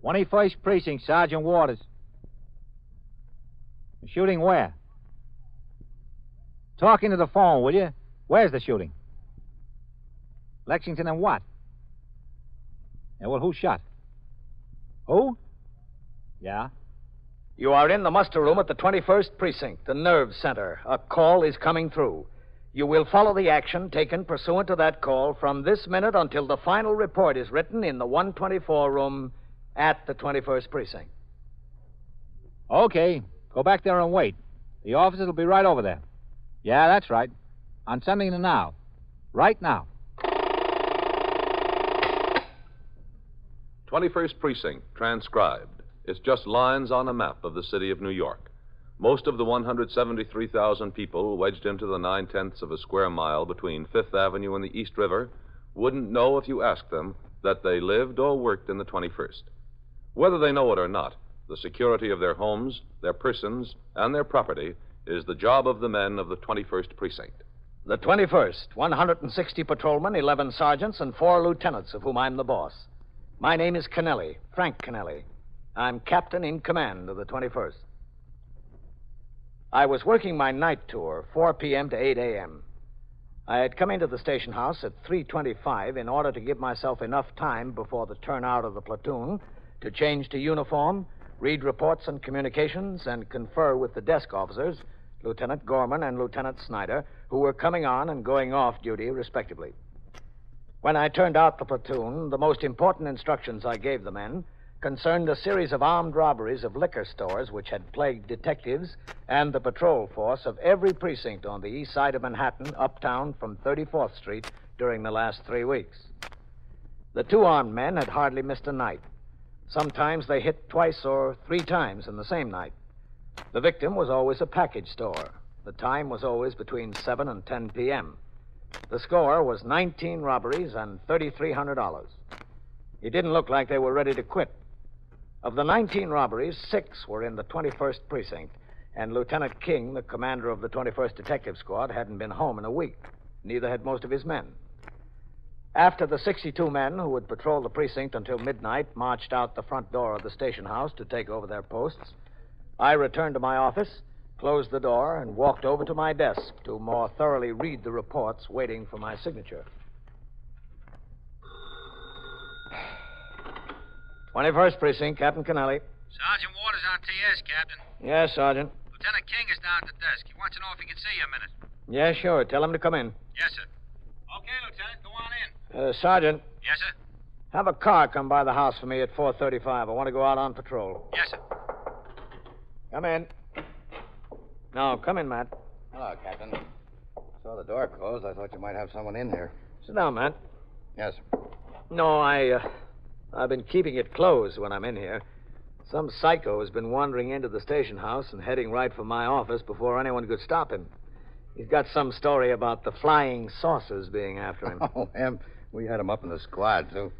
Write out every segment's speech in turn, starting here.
21st Precinct, Sergeant Waters. Shooting where? Talk into the phone, will you? Where's the shooting? Lexington and what? Yeah, well, who shot? Who? Yeah? You are in the muster room at the 21st Precinct, the nerve center. A call is coming through. You will follow the action taken pursuant to that call from this minute until the final report is written in the 124 room at the 21st Precinct. Okay. Go back there and wait. The officers will be right over there. Yeah, that's right. I'm sending them now. Right now. 21st Precinct, transcribed. It's just lines on a map of the city of New York. Most of the 173,000 people wedged into the 9/10 of a square mile between Fifth Avenue and the East River wouldn't know if you asked them that they lived or worked in the 21st. Whether they know it or not, the security of their homes, their persons, and their property is the job of the men of the 21st Precinct. The 21st, 160 patrolmen, 11 sergeants, and 4 lieutenants, of whom I'm the boss. My name is Kennelly, Frank Kennelly. I'm captain in command of the 21st. I was working my night tour, 4 p.m. to 8 a.m. I had come into the station house at 3:25 in order to give myself enough time before the turnout of the platoon to change to uniform, read reports and communications, and confer with the desk officers, Lieutenant Gorman and Lieutenant Snyder, who were coming on and going off duty, respectively. When I turned out the platoon, the most important instructions I gave the men concerned a series of armed robberies of liquor stores which had plagued detectives and the patrol force of every precinct on the east side of Manhattan, uptown from 34th Street during the last 3 weeks. The 2 armed men had hardly missed a night. Sometimes they hit twice or 3 times in the same night. The victim was always a package store. The time was always between 7 and 10 p.m. The score was 19 robberies and $3,300. It didn't look like they were ready to quit. Of the 19 robberies, 6 were in the 21st Precinct, and Lieutenant King, the commander of the 21st Detective Squad, hadn't been home in a week. Neither had most of his men. After the 62 men who would patrol the precinct until midnight marched out the front door of the station house to take over their posts, I returned to my office, closed the door, and walked over to my desk to more thoroughly read the reports waiting for my signature. 21st Precinct, Captain Kennelly. Sergeant Waters on TS, Captain. Yes, Sergeant. Lieutenant King is down at the desk. He wants to know if he can see you a minute. Yeah, sure. Tell him to come in. Yes, sir. Okay, Lieutenant, go on in. Sergeant, Yes, sir. have a car come by the house for me at 4:35. I want to go out on patrol. Yes, sir. Come in. No, come in, Matt. Hello, Captain. Saw the door closed. I thought you might have someone in here. Sit down, Matt. Yes. No, I've been keeping it closed when I'm in here. Some psycho has been wandering into the station house and heading right for my office before anyone could stop him. He's got some story about the flying saucers being after him. Oh, him. We had him up in the squad, too.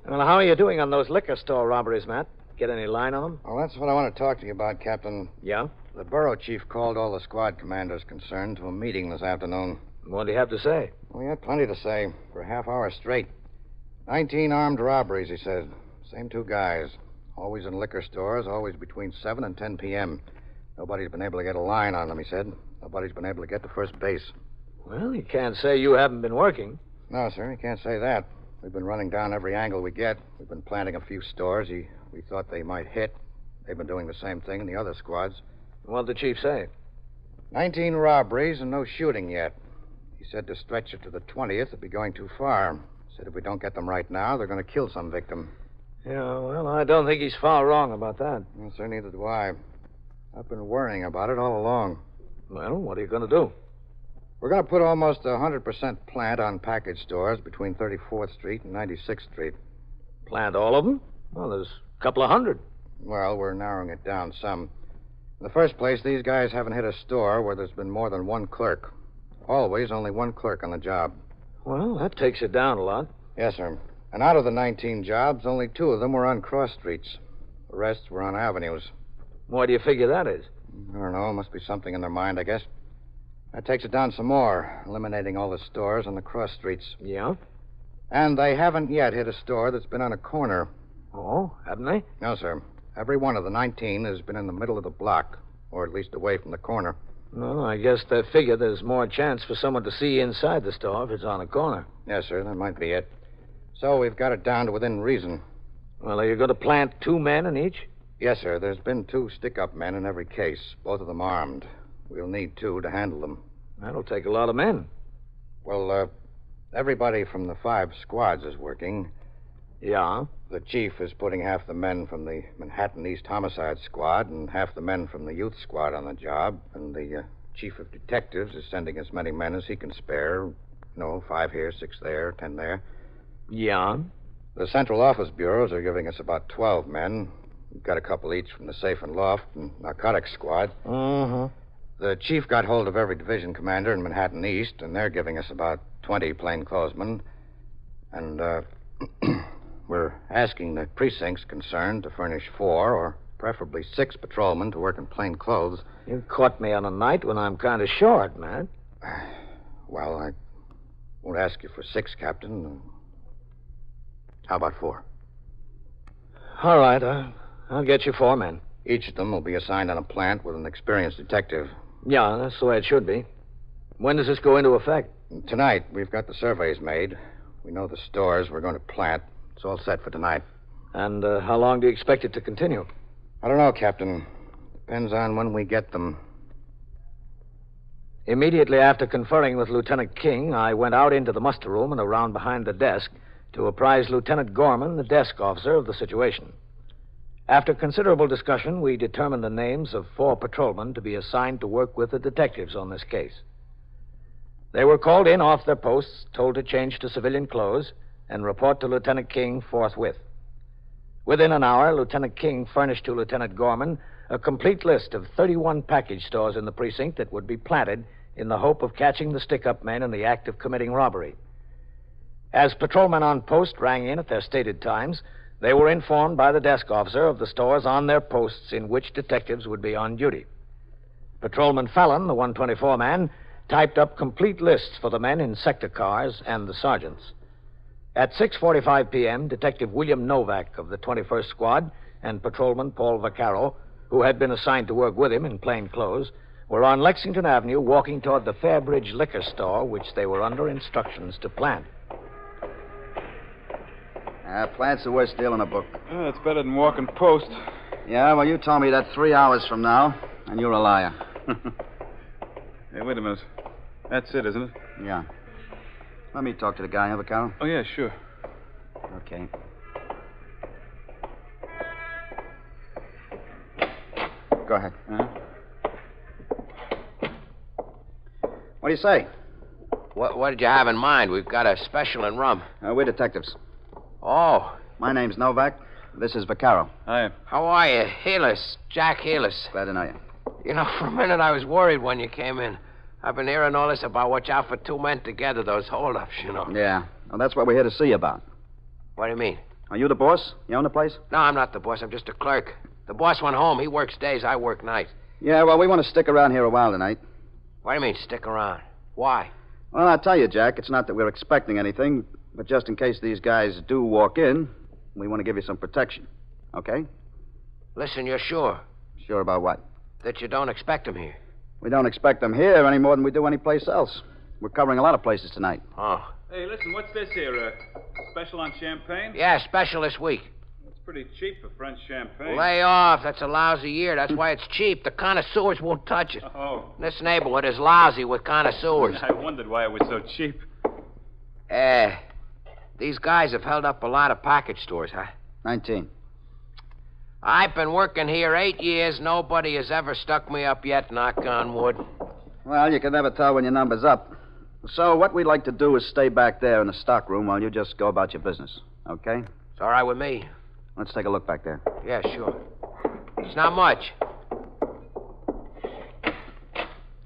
Well, how are you doing on those liquor store robberies, Matt? Get any line on them? Well, that's what I want to talk to you about, Captain. Yeah? The borough chief called all the squad commanders concerned to a meeting this afternoon. What do you have to say? Well, he had plenty to say for a half hour straight. 19 armed robberies, he said. Same 2 guys. Always in liquor stores, always between 7 and 10 p.m. Nobody's been able to get a line on them, he said. Nobody's been able to get to first base. Well, you can't say you haven't been working. No, sir, you can't say that. We've been running down every angle we get. We've been planting a few stores we thought they might hit. They've been doing the same thing in the other squads. What'd the chief say? 19 robberies and no shooting yet. He said to stretch it to the 20th, it'd be going too far. Said if we don't get them right now, they're going to kill some victim. Yeah, well, I don't think he's far wrong about that. Well, sir, neither do I. I've been worrying about it all along. Well, what are you going to do? We're going to put almost 100% plant on package stores between 34th Street and 96th Street. Plant all of them? Well, there's a couple of hundred. Well, we're narrowing it down some. In the first place, these guys haven't hit a store where there's been more than 1 clerk. Always only 1 clerk on the job. Well, that takes it down a lot. Yes, sir. And out of the 19 jobs, only 2 of them were on cross streets. The rest were on avenues. Why do you figure that is? I don't know. Must be something in their mind, I guess. That takes it down some more, eliminating all the stores on the cross streets. Yeah? And they haven't yet hit a store that's been on a corner. Oh, haven't they? No, sir. Every one of the 19 has been in the middle of the block, or at least away from the corner. Well, I guess they figure there's more chance for someone to see inside the store if it's on a corner. Yes, sir, that might be it. So we've got it down to within reason. Well, are you going to plant 2 men in each? Yes, sir. There's been 2 stick-up men in every case, both of them armed. We'll need 2 to handle them. That'll take a lot of men. Well, everybody from the 5 squads is working. Yeah? The chief is putting half the men from the Manhattan East Homicide Squad and half the men from the Youth Squad on the job. And the chief of detectives is sending as many men as he can spare. 5 here, 6 there, 10 there. Yeah? The central office bureaus are giving us about 12 men. We've got a couple each from the safe and loft and narcotics squad. Mm-hmm. The chief got hold of every division commander in Manhattan East, and they're giving us about 20 plainclothesmen. And, we're asking the precincts concerned to furnish 4 or preferably 6 patrolmen to work in plain clothes. You caught me on a night when I'm kind of short, man. Well, I won't ask you for 6, Captain. How about 4? All right, I'll get you 4 men. Each of them will be assigned on a plant with an experienced detective. Yeah, that's the way it should be. When does this go into effect? Tonight, we've got the surveys made. We know the stores we're going to plant. It's all set for tonight. And how long do you expect it to continue? I don't know, Captain. Depends on when we get them. Immediately after conferring with Lieutenant King, I went out into the muster room and around behind the desk to apprise Lieutenant Gorman, the desk officer, of the situation. After considerable discussion, we determined the names of 4 patrolmen to be assigned to work with the detectives on this case. They were called in off their posts, told to change to civilian clothes, and report to Lieutenant King forthwith. Within an hour, Lieutenant King furnished to Lieutenant Gorman a complete list of 31 package stores in the precinct that would be planted in the hope of catching the stick-up men in the act of committing robbery. As patrolmen on post rang in at their stated times, they were informed by the desk officer of the stores on their posts in which detectives would be on duty. Patrolman Fallon, the 124 man, typed up complete lists for the men in sector cars and the sergeants. At 6:45 p.m., Detective William Novak of the 21st Squad and Patrolman Paul Vaccaro, who had been assigned to work with him in plain clothes, were on Lexington Avenue walking toward the Fairbridge liquor store, which they were under instructions to plant. Plant's the worst deal in the book. Oh, it's better than walking post. Yeah, well, you told me that 3 hours from now, and you're a liar. Hey, wait a minute. That's it, isn't it? Yeah. Let me talk to the guy, have a Carol? Oh, yeah, sure. Okay. Go ahead. Uh-huh. What do you say? What did you have in mind? We've got a special in rum. We're detectives. Oh, My name's Novak. This is Vaccaro. Hi. how are you? Healess, Jack Healess. Glad to know you. You know, for a minute I was worried when you came in. I've been hearing all this about watch out for 2 men together, those holdups, you know. Yeah. Well, that's what we're here to see you about. What do you mean? Are you the boss? You own the place? No, I'm not the boss. I'm just a clerk. The boss went home. He works days. I work nights. Yeah, well, we want to stick around here a while tonight. What do you mean, stick around? Why? Well, I'll tell you, Jack, it's not that we're expecting anything, but just in case these guys do walk in, we want to give you some protection. Okay? Listen, you're sure Sure about what? that you don't expect him here? We don't expect them here any more than we do any place else. We're covering a lot of places tonight. Oh. Hey, listen, what's this here? Special on champagne? Yeah, special this week. It's pretty cheap for French champagne. Lay off. That's a lousy year. That's why it's cheap. The connoisseurs won't touch it. Oh. This neighborhood is lousy with connoisseurs. I wondered why it was so cheap. These guys have held up a lot of package stores, huh? 19. I've been working here 8 years. Nobody has ever stuck me up yet, knock on wood. Well, you can never tell when your number's up. So what we'd like to do is stay back there in the stock room while you just go about your business. Okay? It's all right with me. Let's take a look back there. Yeah, sure. It's not much.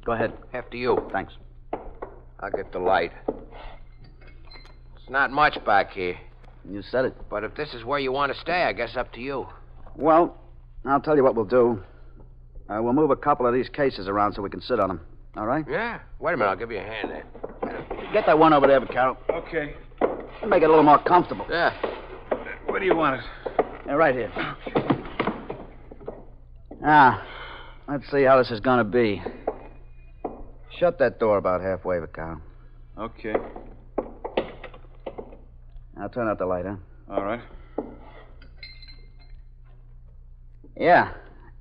Go ahead. After you. Thanks. I'll get the light. It's not much back here. You said it. But if this is where you want to stay, I guess up to you. Well, I'll tell you what we'll do. We'll move a couple of these cases around so we can sit on them. All right? Yeah. Wait a minute. I'll give you a hand there. Get that one over there, Carol. Okay. Make it a little more comfortable. Yeah. Where do you want it? Yeah, right here. Now, let's see how this is going to be. Shut that door about halfway, Vaccaro. Okay. Now turn out the light, huh? All right. Yeah,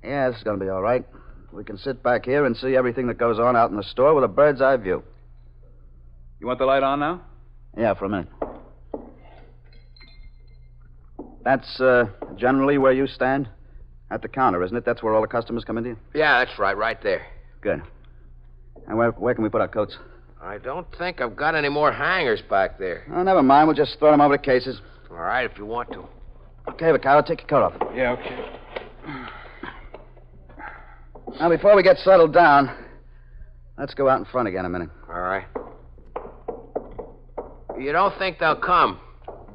this is going to be all right. We can sit back here and see everything that goes on out in the store with a bird's eye view. You want the light on now? Yeah, for a minute. That's generally where you stand? At the counter, isn't it? That's where all the customers come into you? Yeah, that's right there. Good. And where can we put our coats? I don't think I've got any more hangers back there. Oh, never mind. We'll just throw them over the cases. All right, if you want to. Okay, Vaccaro, take your coat off. Yeah, okay. Now, before we get settled down, let's go out in front again a minute. All right. You don't think they'll come,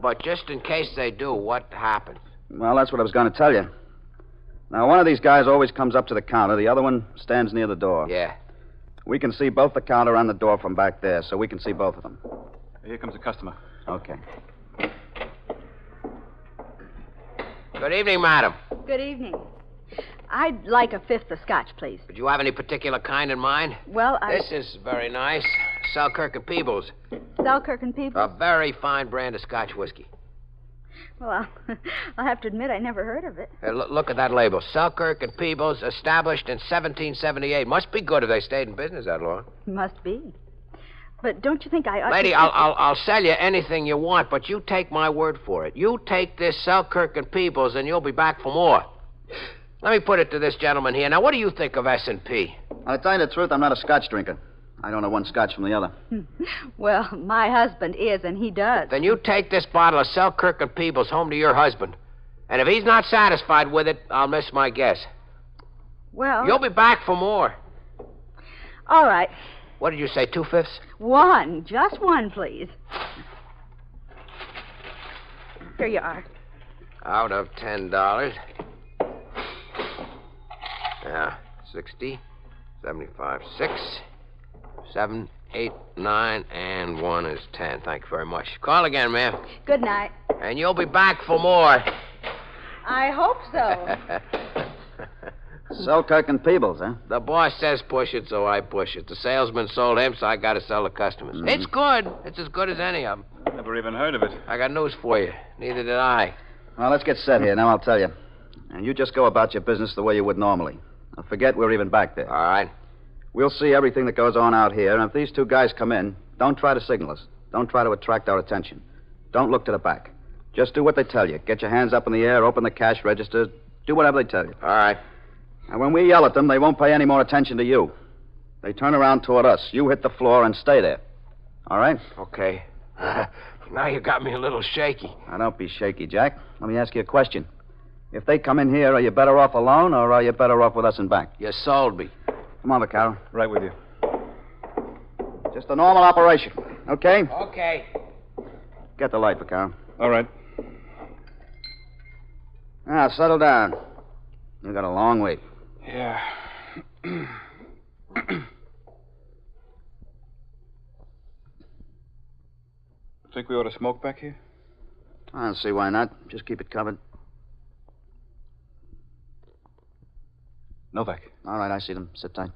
but just in case they do, what happens? Well, that's what I was going to tell you. Now, one of these guys always comes up to the counter. The other one stands near the door. Yeah. We can see both the counter and the door from back there, so we can see both of them. Here comes a customer. Okay. Good evening, madam. Good evening. I'd like a fifth of scotch, please. Did you have any particular kind in mind? Well, This is very nice. Selkirk and Peebles. Selkirk and Peebles? A very fine brand of Scotch whiskey. Well, I'll have to admit I never heard of it. Look at that label. Selkirk and Peebles, established in 1778. Must be good if they stayed in business that long. Must be. But don't you think I ought Lady, to... I'll sell you anything you want, but you take my word for it. You take this Selkirk and Peebles, and you'll be back for more. Let me put it to this gentleman here. Now, what do you think of S&P? I'll tell you the truth, I'm not a scotch drinker. I don't know one scotch from the other. Well, my husband is, and he does. Then you take this bottle of Selkirk and Peebles home to your husband. And if he's not satisfied with it, I'll miss my guess. Well... You'll be back for more. All right. What did you say, 2/5? One. Just one, please. Here you are. Out of $10. Yeah, 60, 75, 6, 7, 8, 9, and 1 is 10. Thank you very much. Call again, ma'am. Good night. And you'll be back for more. I hope so. Selkirk and Peebles, huh? The boss says push it, so I push it. The salesman sold him, so I got to sell the customers. Mm-hmm. It's good. It's as good as any of them. Never even heard of it. I got news for you. Neither did I. Well, let's get set here. Now, I'll tell you. And you just go about your business the way you would normally. Now, forget we're even back there. All right. We'll see everything that goes on out here, and if these two guys come in, don't try to signal us. Don't try to attract our attention. Don't look to the back. Just do what they tell you. Get your hands up in the air, open the cash register, do whatever they tell you. All right. And when we yell at them, they won't pay any more attention to you. They turn around toward us. You hit the floor and stay there. All right? Okay. Now you got me a little shaky. Now, don't be shaky, Jack. Let me ask you a question. If they come in here, are you better off alone, or are you better off with us in back? You sold me. Come on, Vaccaro. Right with you. Just a normal operation, okay? Okay. Get the light, Vaccaro. All right. Now, settle down. You've got a long wait. Yeah. Think we ought to smoke back here? I don't see why not. Just keep it covered. Novak. All right, I see them. Sit tight.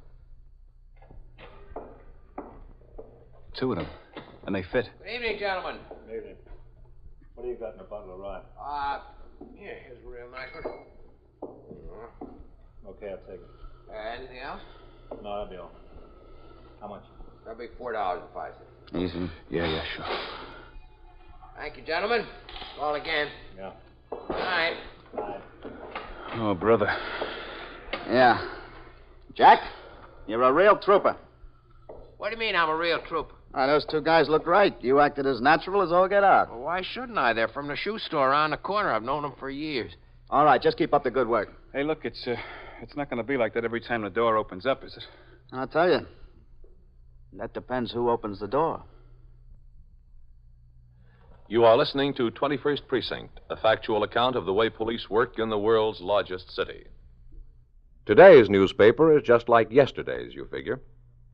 2 of them. And they fit. Good evening, gentlemen. Good evening. What do you got in a bottle of rye? Here, here's a real nice one. Okay, I'll take it. Anything else? No, that'll be all. How much? That'll be $4.05. Easy. Yeah, sure. Thank you, gentlemen. Call again. Yeah. All right. Bye. Oh, brother. Yeah. Jack, you're a real trooper. What do you mean I'm a real trooper? Those two guys looked right. You acted as natural as all get out. Well, why shouldn't I? They're from the shoe store around the corner. I've known them for years. All right, just keep up the good work. Hey, look, it's not going to be like that every time the door opens up, is it? I'll tell you. That depends who opens the door. You are listening to 21st Precinct, a factual account of the way police work in the world's largest city. Today's newspaper is just like yesterday's, you figure.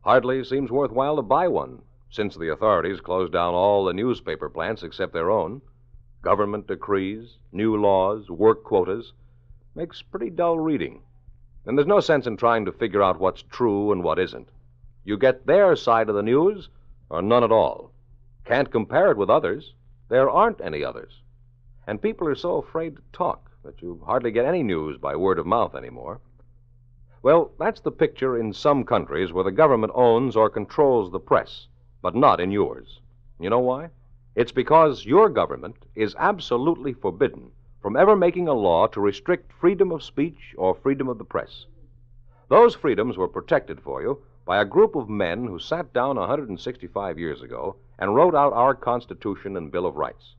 Hardly seems worthwhile to buy one, since the authorities closed down all the newspaper plants except their own. Government decrees, new laws, work quotas. Makes pretty dull reading. And there's no sense in trying to figure out what's true and what isn't. You get their side of the news, or none at all. Can't compare it with others. There aren't any others. And people are so afraid to talk that you hardly get any news by word of mouth anymore. Well, that's the picture in some countries where the government owns or controls the press, but not in yours. You know why? It's because your government is absolutely forbidden from ever making a law to restrict freedom of speech or freedom of the press. Those freedoms were protected for you by a group of men who sat down 165 years ago and wrote out our Constitution and Bill of Rights.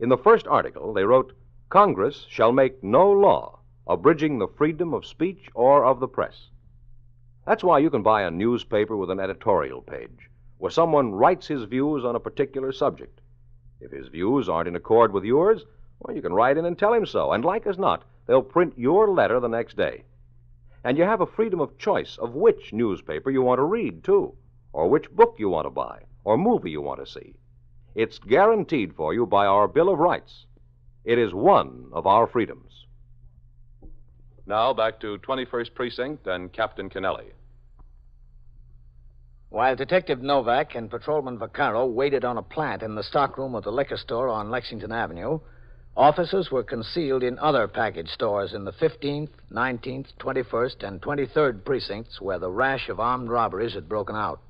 In the first article, they wrote, "Congress shall make no law abridging the freedom of speech or of the press." That's why you can buy a newspaper with an editorial page, where someone writes his views on a particular subject. If his views aren't in accord with yours, well, you can write in and tell him so, and like as not, they'll print your letter the next day. And you have a freedom of choice of which newspaper you want to read, too, or which book you want to buy, or movie you want to see. It's guaranteed for you by our Bill of Rights. It is one of our freedoms. Now back to 21st Precinct and Captain Kennelly. While Detective Novak and Patrolman Vaccaro waited on a plant in the stockroom of the liquor store on Lexington Avenue, officers were concealed in other package stores in the 15th, 19th, 21st, and 23rd precincts where the rash of armed robberies had broken out.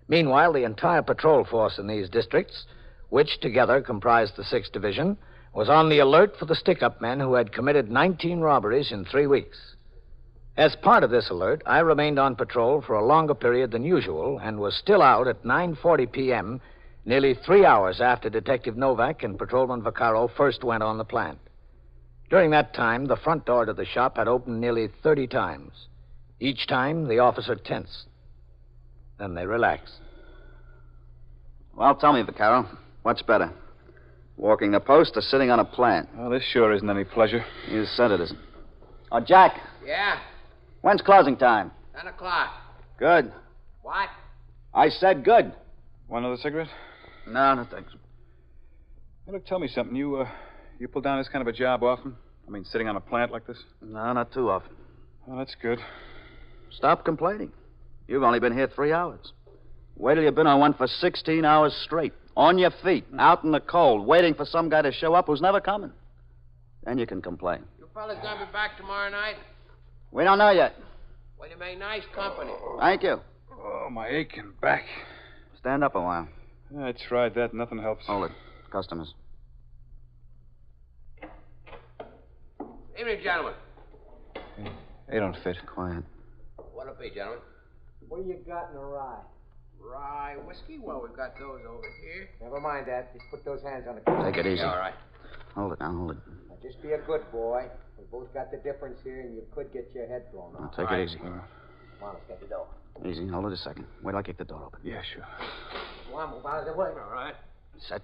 Meanwhile, the entire patrol force in these districts, which together comprised the 6th Division, was on the alert for the stick-up men who had committed 19 robberies in 3 weeks. As part of this alert, I remained on patrol for a longer period than usual and was still out at 9:40 p.m., nearly 3 hours after Detective Novak and Patrolman Vaccaro first went on the plant. During that time, the front door to the shop had opened nearly 30 times. Each time, the officer tensed. Then they relaxed. Well, tell me, Vaccaro, what's better? Walking the post or sitting on a plant? Well, this sure isn't any pleasure. You said it isn't. Oh, Jack, Yeah, when's closing time? 10 o'clock. Good. What? I said good. Want another cigarette? No, no thanks. Hey, look, tell me something. You pull down this kind of a job often? I mean, sitting on a plant like this? No, not too often. Well, that's good. Stop complaining. You've only been here 3 hours. Wait till you've been on one for 16 hours straight. On your feet, out in the cold, waiting for some guy to show up who's never coming. Then you can complain. You fellas gonna be back tomorrow night? We don't know yet. Well, you made nice company. Thank you. Oh, my aching back. Stand up a while. Yeah, I tried that. Nothing helps. Hold it. Customers. Evening, gentlemen. They don't fit. Quiet. What'll it be, gentlemen? What do you got in a rye? Rye whiskey? Well, we've got those over here. Never mind that. Just put those hands on the counter. Take it easy. Yeah, all right. Hold it now, hold it. Now, just be a good boy. We both got the difference here, and you could get your head blown Now, off. take Right. it easy. Come on, let's get the door. Easy. Hold it a second. Wait till I kick the door open. Yeah, sure. Come on, move out of the way. All right. Set.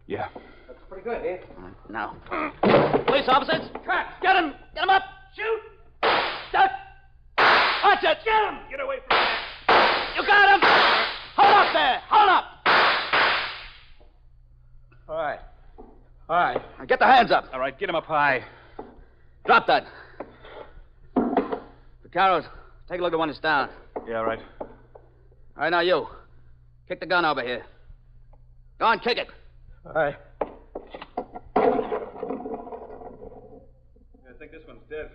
Yeah. Looks pretty good, eh? All right, now. Police officers! Cut! Get him! Get him up! Shoot! Duck! Watch it! Get him! Get away from me. You got him! Hold up there! Hold up! All right. All right. Now get the hands up. All right, get him up high. Drop that. Vaccaro, take a look at one that's down. Yeah, all right. All right, now you. Kick the gun over here. Go on, kick it. All right. I think this one's dead.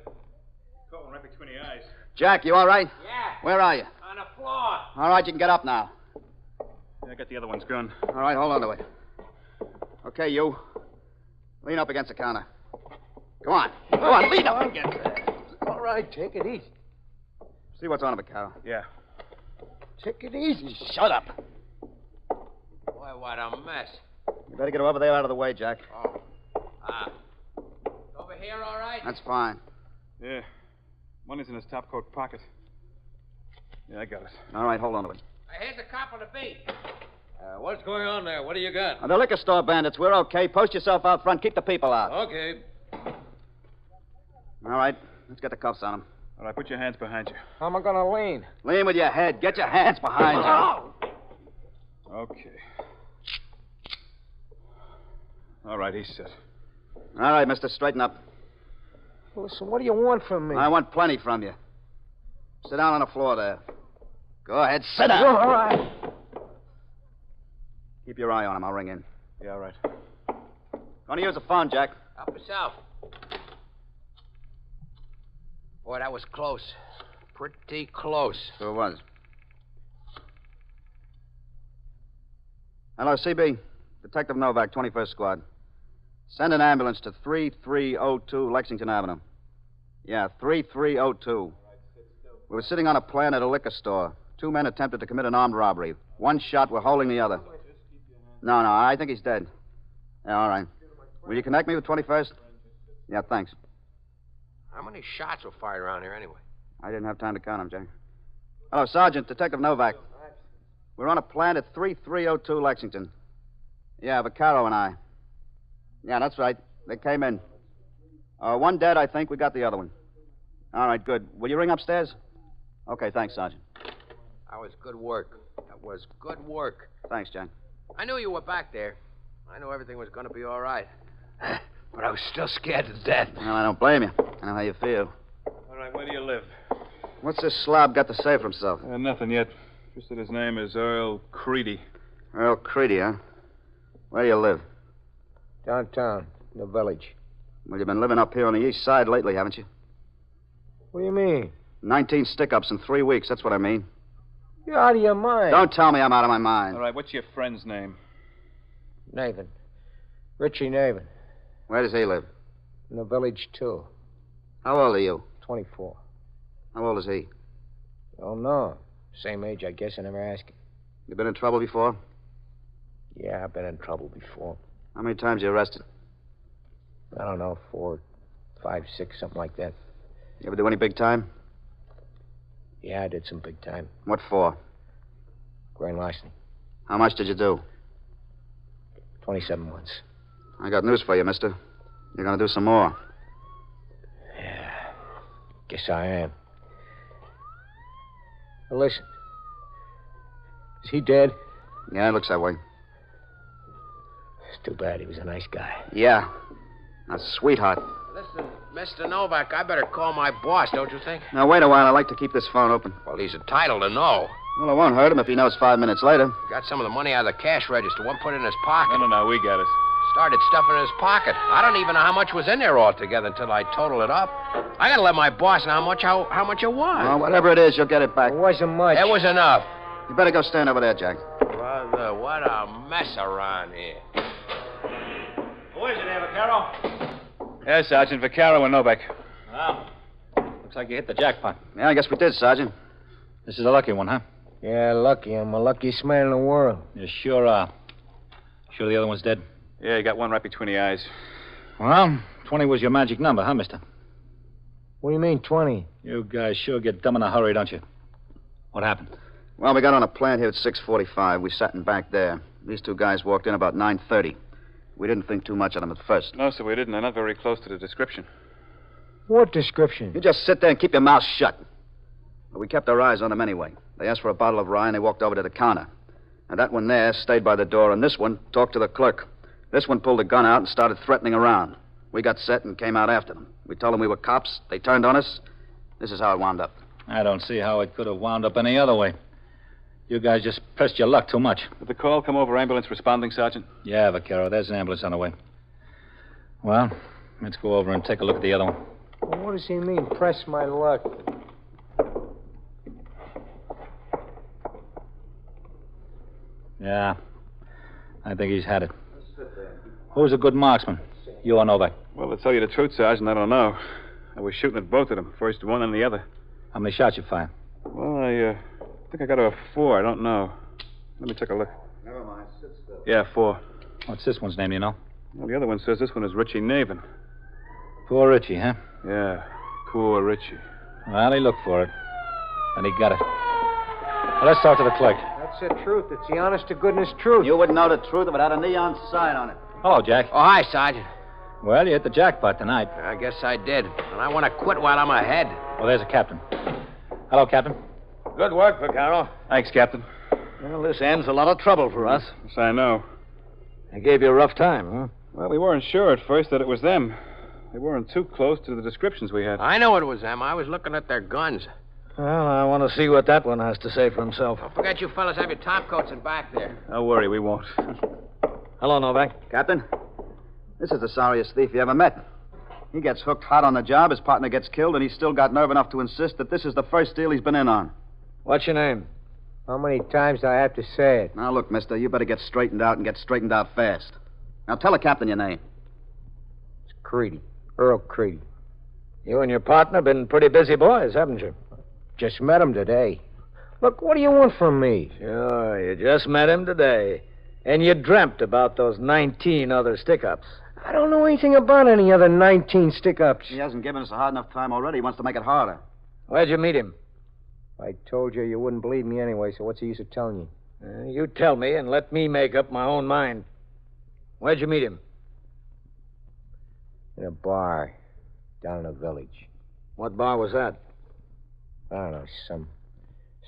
Caught one right between the eyes. Jack, you all right? Yeah. Where are you? On the floor. All right, you can get up now. Yeah, I got the other one's gun. All right, hold on to it. Okay, you. Lean up against the counter. Go on. Go on, lean up against it. All right, take it easy. See what's on it, Vaccaro. Yeah. Take it easy. Shut up. Boy, what a mess. You better get over there out of the way, Jack. Oh. Over here, all right? That's fine. Yeah. Money's in his top coat pocket. Yeah, I got it. All right, hold on to it. Here's a couple to beat. What's going on there? What do you got? The liquor store bandits, we're okay. Post yourself out front. Keep the people out. Okay. All right, let's get the cuffs on them. All right, put your hands behind you. How am I going to lean? Lean with your head. Get your hands behind you. Okay. All right, he's set. All right, mister, straighten up. Listen, what do you want from me? I want plenty from you. Sit down on the floor there. Go ahead, sit down. All right. Keep your eye on him. I'll ring in. Yeah, all right. Gonna use the phone, Jack. Help yourself. Boy, that was close. Pretty close. So it was. Hello, CB. Detective Novak, 21st Squad. Send an ambulance to 3302 Lexington Avenue. Yeah, 3302. We were sitting on a plan at a liquor store. 2 men attempted to commit an armed robbery. One shot, we're holding the other. No, I think he's dead. Yeah, all right. Will you connect me with 21st? Yeah, thanks. How many shots were fired around here anyway? I didn't have time to count them, Jack. Hello, Sergeant. Detective Novak. We're on a plan at 3302 Lexington. Yeah, Vaccaro and I. Yeah, that's right. They came in. One dead, I think. We got the other one. All right, good. Will you ring upstairs? Okay, thanks, Sergeant. That was good work. That was good work. Thanks, Jack. I knew you were back there. I knew everything was going to be all right. But I was still scared to death. Well, I don't blame you. I know how you feel. All right, where do you live? What's this slob got to say for himself? Nothing yet. Just that his name is Earl Creedy. Earl Creedy, huh? Where do you live? Downtown, in the village. Well, you've been living up here on the east side lately, haven't you? What do you mean? 19 stick-ups in 3 weeks, that's what I mean. You're out of your mind. Don't tell me I'm out of my mind. All right, what's your friend's name? Navin. Richie Navin. Where does he live? In the village, too. How old are you? 24. How old is he? Oh, no. Same age, I guess. I never asked him. You been in trouble before? Yeah, I've been in trouble before. How many times you arrested? I don't know, 4, 5, 6, something like that. You ever do any big time? Yeah, I did some big time. What for? Grand larceny. How much did you do? 27 months. I got news for you, mister. You're gonna do some more. Yeah, guess I am. Now, listen. Is he dead? Yeah, it looks that way. It's too bad. He was a nice guy. Yeah. A sweetheart. Listen, Mr. Novak, I better call my boss, don't you think? Now, wait a while. I'd like to keep this phone open. Well, he's entitled to know. Well, it won't hurt him if he knows 5 minutes later. Got some of the money out of the cash register. One put in his pocket. No, we got it. Started stuffing in his pocket. I don't even know how much was in there altogether until I total it up. I gotta let my boss know how much it was. Well, whatever it is, you'll get it back. It wasn't much. It was enough. You better go stand over there, Jack. Brother, what a mess around here. Who is it, Vaccaro? Yes, Sergeant. Vaccaro and Novak. Well, looks like you hit the jackpot. Yeah, I guess we did, Sergeant. This is a lucky one, huh? Yeah, lucky. I'm the luckiest man in the world. You sure are. Sure the other one's dead? Yeah, you got one right between the eyes. Well, 20 was your magic number, huh, mister? What do you mean, 20? You guys sure get dumb in a hurry, don't you? What happened? Well, we got on a plant here at 6:45. We sat in back there. These 2 guys walked in about 9:30. We didn't think too much of them at first. No, sir, we didn't. They're not very close to the description. What description? You just sit there and keep your mouth shut. But we kept our eyes on them anyway. They asked for a bottle of rye, and they walked over to the counter. And that one there stayed by the door, and this one talked to the clerk. This one pulled a gun out and started threatening around. We got set and came out after them. We told them we were cops. They turned on us. This is how it wound up. I don't see how it could have wound up any other way. You guys just pressed your luck too much. Did the call come over ambulance responding, Sergeant? Yeah, Vaccaro, there's an ambulance on the way. Well, let's go over and take a look at the other one. Well, what does he mean, press my luck? Yeah, I think he's had it. Who's a good marksman? You or Novak? Well, to tell you the truth, Sergeant, I don't know. I was shooting at both of them, first one and the other. How many shots you fire? Well, I think I got a 4. I don't know. Let me take a look. Never mind. Sit still. Yeah, 4. What's this one's name, you know? Well, the other one says this one is Richie Navin. Poor Richie, huh? Yeah, poor Richie. Well, he looked for it. And he got it. Well, let's talk to the clerk. That's the truth. It's the honest-to-goodness truth. You wouldn't know the truth if it had a neon sign on it. Hello, Jack. Oh, hi, Sergeant. Well, you hit the jackpot tonight. I guess I did. And I want to quit while I'm ahead. Well, there's a captain. Hello, Captain. Good work, Vaccaro. Thanks, Captain. Well, this ends a lot of trouble for us. Yes, I know. I gave you a rough time, huh? Well, we weren't sure at first that it was them. They weren't too close to the descriptions we had. I know it was them. I was looking at their guns. Well, I want to see what that one has to say for himself. Don't forget you fellas have your top coats in back there. Don't worry, we won't. Hello, Novak. Captain, this is the sorriest thief you ever met. He gets hooked hot on the job, his partner gets killed, and he's still got nerve enough to insist that this is the first deal he's been in on. What's your name? How many times do I have to say it? Now, look, mister, you better get straightened out and get straightened out fast. Now, tell the captain your name. It's Creedy. Earl Creedy. You and your partner been pretty busy boys, haven't you? Just met him today. Look, what do you want from me? Sure, you just met him today. And you dreamt about those 19 other stick-ups. I don't know anything about any other 19 stick-ups. He hasn't given us a hard enough time already. He wants to make it harder. Where'd you meet him? I told you wouldn't believe me anyway, so what's the use of telling you? You tell me and let me make up my own mind. Where'd you meet him? In a bar down in the village. What bar was that? I don't know,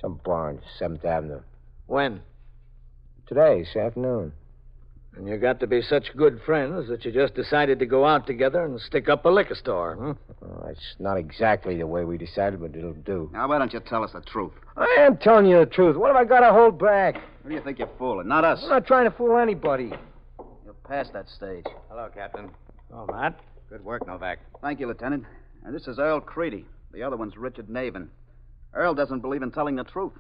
some bar on 7th Avenue. When? Today, this afternoon. And you got to be such good friends that you just decided to go out together and stick up a liquor store, huh? Well, it's not exactly the way we decided, but it'll do. Now, why don't you tell us the truth? I am telling you the truth. What have I got to hold back? Who do you think you're fooling? Not us. I'm not trying to fool anybody. You're past that stage. Hello, Captain. Oh, Matt. Good work, Novak. Thank you, Lieutenant. And this is Earl Creedy. The other one's Richard Navin. Earl doesn't believe in telling the truth.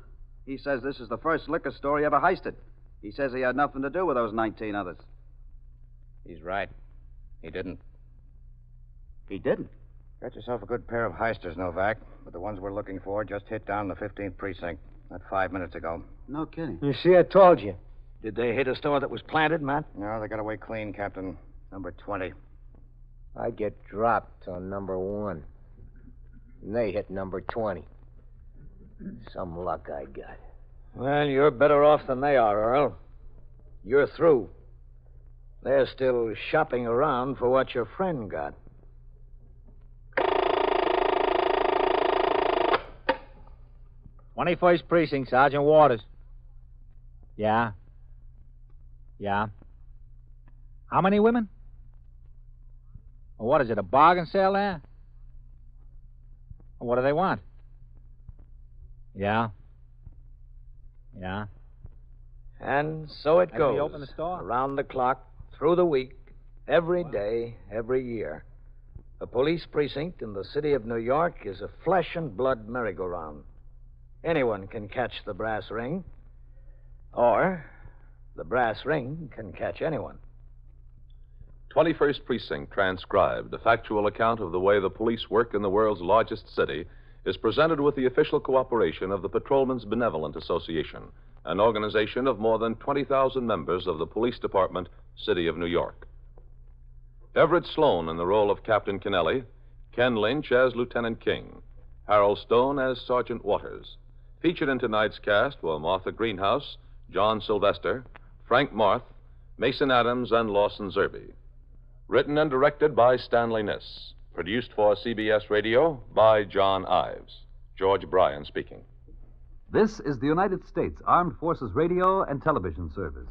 He says this is the first liquor store he ever heisted. He says he had nothing to do with those 19 others. He's right. He didn't. He didn't? Got yourself a good pair of heisters, Novak. But the ones we're looking for just hit down the 15th Precinct. Not 5 minutes ago. No kidding. You see, I told you. Did they hit a store that was planted, Matt? No, they got away clean, Captain. Number 20. I get dropped on number 1. And they hit number 20. Some luck I got. Well, you're better off than they are, Earl. You're through. They're still shopping around for what your friend got. Ep 21st Precinct, Sergeant Waters. Yeah. Yeah. How many women? Well, what is it, a bargain sale there? What do they want? Yeah. Yeah. And so it Have goes. we opened the store? Around the clock, through the week, every day, every year. A police precinct in the city of New York is a flesh and blood merry-go-round. Anyone can catch the brass ring, or the brass ring can catch anyone. 21st Precinct transcribed, a factual account of the way the police work in the world's largest city, is presented with the official cooperation of the Patrolmen's Benevolent Association, an organization of more than 20,000 members of the Police Department, City of New York. Everett Sloan in the role of Captain Kennelly, Ken Lynch as Lieutenant King, Harold Stone as Sergeant Waters. Featured in tonight's cast were Martha Greenhouse, John Sylvester, Frank Marth, Mason Adams, and Lawson Zerby. Written and directed by Stanley Niss. Produced for CBS Radio by John Ives. George Bryan speaking. This is the United States Armed Forces Radio and Television Service.